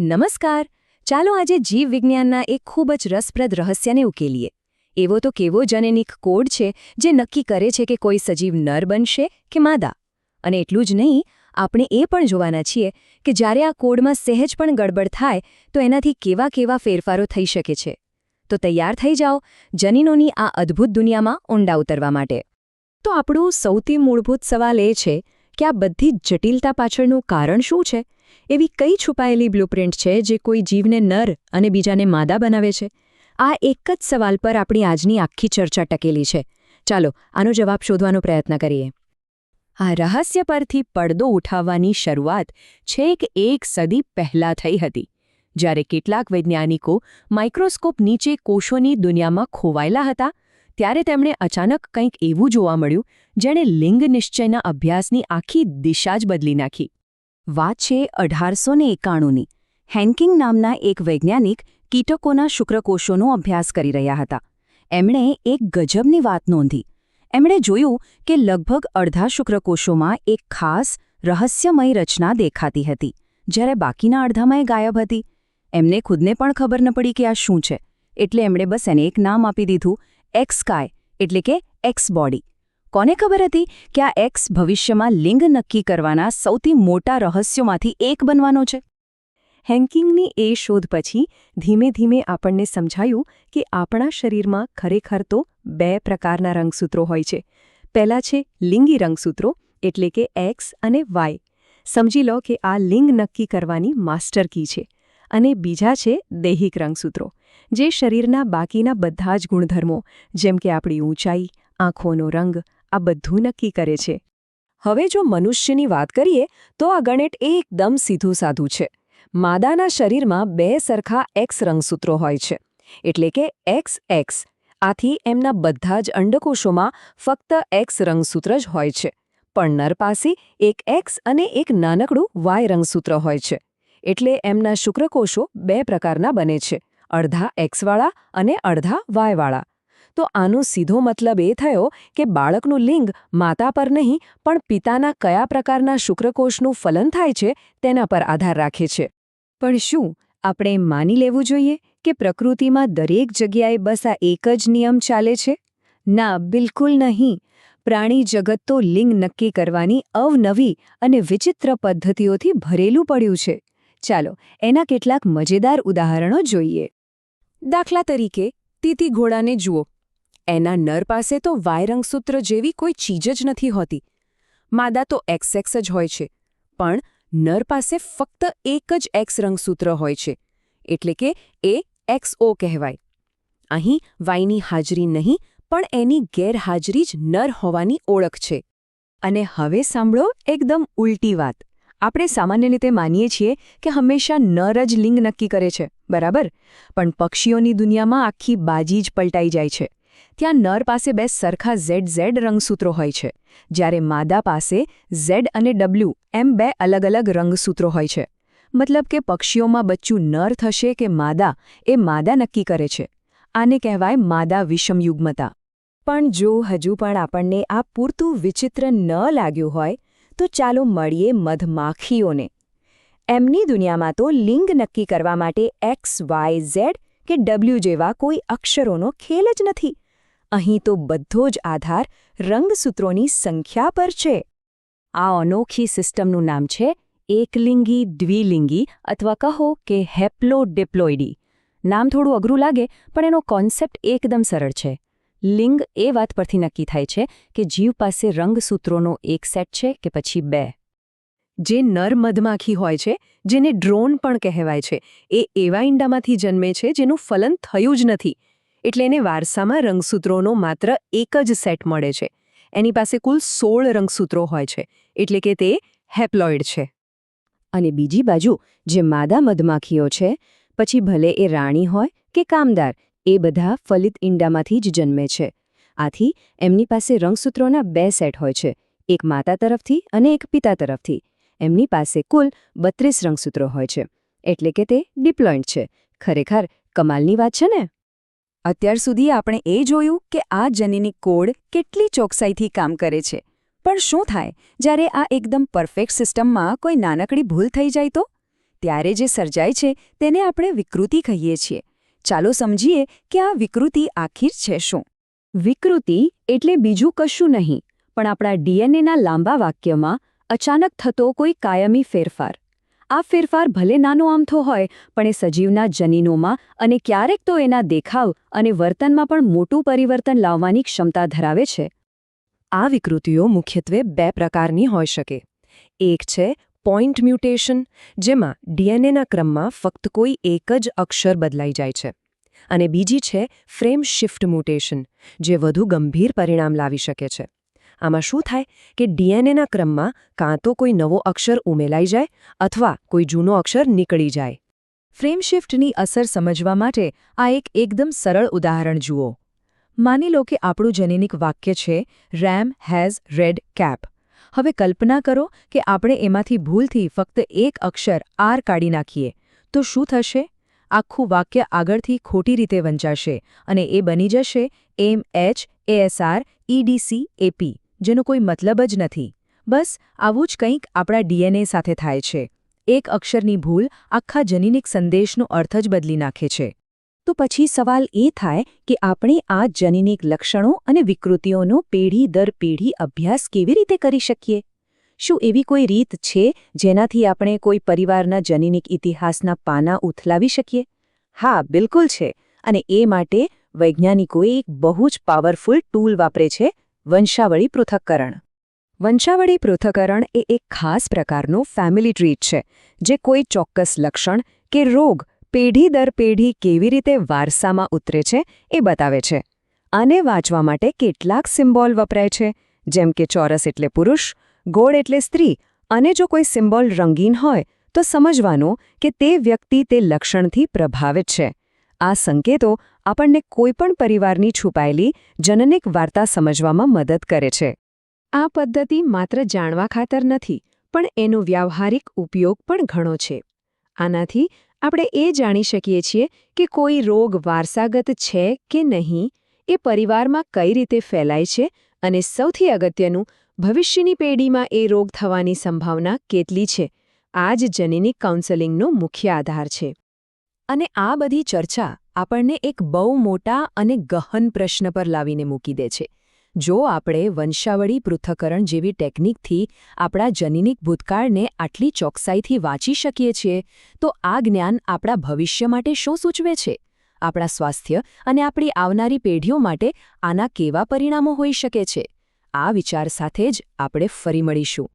નમસ્કાર. ચાલો આજે જીવવિજ્ઞાનના એક ખૂબ જ રસપ્રદ રહસ્યને ઉકેલીએ. એવો તો કેવો જનેનિક કોડ છે જે નક્કી કરે છે કે કોઈ સજીવ નર બનશે કે માદા. અને એટલું જ નહીં, આપણે એ પણ જોવાના છીએ કે જ્યારે આ કોડમાં સહેજ પણ ગડબડ થાય તો એનાથી કેવા કેવા ફેરફારો થઈ શકે છે. તો તૈયાર થઈ જાઓ જનીનોની આ અદ્ભુત દુનિયામાં ઊંડા ઉતરવા માટે. તો આપણું સૌથી મૂળભૂત સવાલ એ છે કે આ બધી જટિલતા પાછળનું કારણ શું છે? એવી કઈ છુપાયેલી બ્લુપ્રિન્ટ છે જે કોઈ જીવને નર અને બીજાને માદા બનાવે છે? આ એક જ સવાલ પર આપણી આજની આખી ચર્ચા ટકેલી છે. ચાલો આનો જવાબ શોધવાનો પ્રયત્ન કરીએ. આ રહસ્ય પરથી પડદો ઉઠાવવાની શરૂઆત છેક એક સદી પહેલાં થઈ હતી, જ્યારે કેટલાક વૈજ્ઞાનિકો માઇક્રોસ્કોપ નીચે કોષોની દુનિયામાં ખોવાયેલા હતા. ત્યારે તેમણે અચાનક કંઈક એવું જોવા મળ્યું જેણે લિંગ નિશ્ચયના અભ્યાસની આખી દિશા જ બદલી નાખી. વાત છે 1891ની. હેન્કિંગ નામના એક વૈજ્ઞાનિક કીટકોના શુક્રકોષોનો અભ્યાસ કરી રહ્યા હતા. એમણે એક ગજબની વાત નોંધી. એમણે જોયું કે લગભગ અડધા શુક્રકોષોમાં એક ખાસ રહસ્યમય રચના દેખાતી હતી, જ્યારે બાકીના અડધામાં એ ગાયબ હતી. એમને ખુદને પણ ખબર ન પડી કે આ શું છે, એટલે એમણે બસ એને એક નામ આપી દીધું, એક્સકાય, એટલે કે એક્સ બોડી. કોને ખબર હતી કે આ એક્સ ભવિષ્યમાં લિંગ નક્કી કરવાના સૌથી મોટા રહસ્યોમાંથી એક બનવાનો છે? હેન્કિંગની એ શોધ પછી ધીમે ધીમે આપણને સમજાયું કે આપણા શરીરમાં ખરેખર તો બે પ્રકારના રંગસૂત્રો હોય છે. પહેલા છે લિંગી રંગસૂત્રો, એટલે કે એક્સ અને વાય. સમજી લો કે આ લિંગ નક્કી કરવાની માસ્ટર કી છે. અને બીજા છે દૈહિક રંગસૂત્રો, જે શરીરના બાકીના બધા જ ગુણધર્મો, જેમ કે આપણી ઊંચાઈ, આંખોનો રંગ, આ બધું નક્કી કરે છે. હવે જો મનુષ્યની વાત કરીએ તો આ ગણિત એકદમ સીધું સાધું છે. માદાના શરીરમાં બે સરખા એક્સ રંગસૂત્રો હોય છે, એટલે કે એક્સ એક્સ. આથી એમના બધા જ અંડકોષોમાં ફક્ત એક્સ રંગસૂત્ર જ હોય છે. પણ નર પાસે એક એક્સ અને એક નાનકડું વાય રંગસૂત્ર હોય છે. એટલે એમના શુક્રકોષો બે પ્રકારના બને છે, અડધા એક્સવાળા અને અડધા વાયવાળા. તો આનો સીધો મતલબ એ થયો કે બાળકનું લિંગ માતા પર નહીં પણ પિતાના કયા પ્રકારના શુક્રકોષનું ફલન થાય છે તેના પર આધાર રાખે છે. પણ શું આપણે માની લેવું જોઈએ કે પ્રકૃતિમાં દરેક જગ્યાએ બસ આ એક જ નિયમ ચાલે છે? ના, બિલકુલ નહીં. પ્રાણી જગત તો લિંગ નક્કી કરવાની અવનવી અને વિચિત્ર પદ્ધતિઓથી ભરેલું પડ્યું છે. ચાલો એના કેટલાક મજેદાર ઉદાહરણો જોઈએ. દાખલા તરીકે તીતી ઘોડાને જુઓ. એના નર પાસે તો વાય રંગસૂત્ર જેવી કોઈ ચીજ જ નથી હોતી. માદા તો એક્સ એક્સ જ હોય છે, પણ નર પાસે ફક્ત એક જ એક્સ રંગસૂત્ર હોય છે, એટલે કે એ એક્સઓ કહેવાય. અહીં વાયની હાજરી નહીં પણ એની ગેરહાજરી જ નર હોવાની ઓળખ છે. અને હવે સાંભળો એકદમ ઉલટી વાત. આપણે સામાન્ય રીતે માનીએ છીએ કે હંમેશા નર જ લિંગ નક્કી કરે છે, બરાબર? પણ પક્ષીઓની દુનિયામાં આખી બાજી જ પલટાઈ જાય છે. ત્યાં નર પાસે બે સરખા ઝેડ રંગસૂત્રો હોય છે, જ્યારે માદા પાસે ઝેડ અને ડબલ્યુ એમ બે અલગ અલગ રંગસૂત્રો હોય છે. મતલબ કે પક્ષીઓમાં બચ્ચું નર થશે કે માદા, એ માદા નક્કી કરે છે. આને કહેવાય માદા વિષમયુગ્મતા. પણ જો હજુ પણ આપણને આ પૂરતું વિચિત્ર ન લાગ્યું હોય તો ચાલો મળીએ મધમાખીઓને. એમની દુનિયામાં તો લિંગ નક્કી કરવા માટે એક્સ, વાય, ઝેડ કે ડબલ્યુ જેવા કોઈ અક્ષરોનો ખેલ જ નથી. અહીં તો બધો જ આધાર રંગસૂત્રોની સંખ્યા પર છે. આ અનોખી સિસ્ટમનું નામ છે એકલિંગી દ્વિલિંગી અથવા કહો કે હેપ્લોડિપ્લોઇડી. નામ થોડું અઘરું લાગે પણ એનો કોન્સેપ્ટ એકદમ સરળ છે. લિંગ એ વાત પરથી નક્કી થાય છે કે જીવ પાસે રંગસૂત્રોનો એક સેટ છે કે પછી બે. જે નર મધમાખી હોય છે, જેને ડ્રોન પણ કહેવાય છે, એ એવા ઈંડામાંથી જન્મે છે જેનું ફલન થયું જ નથી. એટલે એને વારસામાં રંગસૂત્રોનો માત્ર એક જ સેટ મળે છે. એની પાસે કુલ 16 રંગસૂત્રો હોય છે, એટલે કે તે હેપ્લોઇડ છે. અને બીજી બાજુ જે માદા મધમાખીઓ છે, પછી ભલે એ રાણી હોય કે કામદાર, એ બધા ફલિત ઈંડામાંથી જ જન્મે છે. આથી એમની પાસે રંગસૂત્રોના બે સેટ હોય છે, એક માતા તરફથી અને એક પિતા તરફથી. એમની પાસે કુલ 32 રંગસૂત્રો હોય છે, એટલે કે તે ડિપ્લોઇડ છે. ખરેખર કમાલની વાત છે ને? અત્યાર સુધી આપણે એ જોયું કે આ જનીનિક કોડ કેટલી ચોકસાઈથી કામ કરે છે. પણ શું થાય જ્યારે આ એકદમ પરફેક્ટ સિસ્ટમમાં કોઈ નાનકડી ભૂલ થઈ જાય તો? ત્યારે જે સર્જાય છે તેને આપણે વિકૃતિ કહીએ છીએ. ચાલો સમજીએ કે આ વિકૃતિ આખિર છે શું. વિકૃતિ એટલે બીજું કશું નહીં, પણ આપણા ડીએનએના લાંબા વાક્યમાં અચાનક થતો કોઈ કાયમી ફેરફાર. આ ફેરફાર ભલે નાનો આમથો હોય, પણ એ સજીવના જનીનોમાં અને ક્યારેક તો એના દેખાવ અને વર્તનમાં પણ મોટું પરિવર્તન લાવવાની ક્ષમતા ધરાવે છે. આ વિકૃતિઓ મુખ્યત્વે 2 પ્રકારની હોઈ શકે. એક છે પોઇન્ટ મ્યુટેશન, જેમાં ડીએનએના ક્રમમાં ફક્ત કોઈ એક જ અક્ષર બદલાઈ જાય છે. અને બીજી છે ફ્રેમ શિફ્ટ મ્યુટેશન, જે વધુ ગંભીર પરિણામ લાવી શકે છે. આમાં શું થાય કે ડીએનએના ક્રમમાં કાં તો કોઈ નવો અક્ષર ઉમેરાઈ જાય અથવા કોઈ જૂનો અક્ષર નીકળી જાય. ફ્રેમ શિફ્ટની અસર સમજવા માટે આ એકદમ સરળ ઉદાહરણ જુઓ. માની લો કે આપણું જેનેટિક વાક્ય છે રેમ હેઝ રેડ કેપ. હવે કલ્પના કરો કે આપણે એમાંથી ભૂલથી ફક્ત એક અક્ષર આર કાઢી નાખીએ, તો શું થશે? આખું વાક્ય આગળથી ખોટી રીતે વંચાશે અને એ બની જશે MHASREDCAP, જેનો કોઈ મતલબ જ નથી. બસ આવું જ કંઈક આપણા ડીએનએ સાથે થાય છે. એક અક્ષરની ભૂલ આખા જેનેટિક સંદેશનો અર્થ જ બદલી નાખે છે. તો પછી સવાલ એ થાય કે આપણે આ જેનેટિક લક્ષણો અને વિકૃતિઓનો પેઢી દર પેઢી અભ્યાસ કેવી રીતે કરી શકીએ? શું એવી કોઈ રીત છે જેનાથી આપણે કોઈ પરિવારના જેનેટિક ઇતિહાસના પાના ઉથલાવી શકીએ? હા, બિલકુલ છે. અને એ માટે વૈજ્ઞાનિકોએ એક બહુ જ પાવરફુલ ટૂલ વાપરે છે, વંશાવળી પૃથક્કરણ. વંશાવળી પૃથક્કરણ એ એક ખાસ પ્રકારનો ફેમિલી ટ્રીટ છે, જે કોઈ ચોક્કસ લક્ષણ કે રોગ પેઢી દર પેઢી કેવી રીતે વારસામાં ઉતરે છે એ બતાવે છે. આને વાંચવા માટે કેટલાક સિમ્બોલ વપરાય છે, જેમ કે ચોરસ એટલે પુરુષ, ગોળ એટલે સ્ત્રી, અને જો કોઈ સિમ્બોલ રંગીન હોય તો સમજવાનું કે તે વ્યક્તિ તે લક્ષણથી પ્રભાવિત છે. આ સંકેતો આપણને કોઈપણ પરિવારની છુપાયેલી જનનિક વાર્તા સમજવામાં મદદ કરે છે. આ પદ્ધતિ માત્ર જાણવા ખાતર નથી, પણ એનો વ્યાવહારિક ઉપયોગ પણ ઘણો છે. આનાથી આપણે એ જાણી શકીએ છીએ કે કોઈ રોગ વારસાગત છે કે નહીં, એ પરિવારમાં કઈ રીતે ફેલાય છે, અને સૌથી અગત્યનું, ભવિષ્યની પેઢીમાં એ રોગ થવાની સંભાવના કેટલી છે. આ જ જેનેટિક કાઉન્સેલિંગનો મુખ્ય આધાર છે. અને આ બધી ચર્ચા આપણને એક બહુ મોટા અને ગહન પ્રશ્ન પર લાવીને મૂકી દે છે. જો આપણે વંશાવળી પૃથક્કરણ જેવી ટેકનિકથી આપણા જેનેટિક ભૂતકાળને આટલી ચોકસાઈથી વાંચી શકીએ છીએ, તો આ જ્ઞાન આપણા ભવિષ્ય માટે શું સૂચવે છે? આપણા સ્વાસ્થ્ય અને આપણી આવનારી પેઢીઓ માટે આના કેવા પરિણામો હોઈ શકે છે? આ વિચાર સાથે જ આપણે ફરી મળીશું.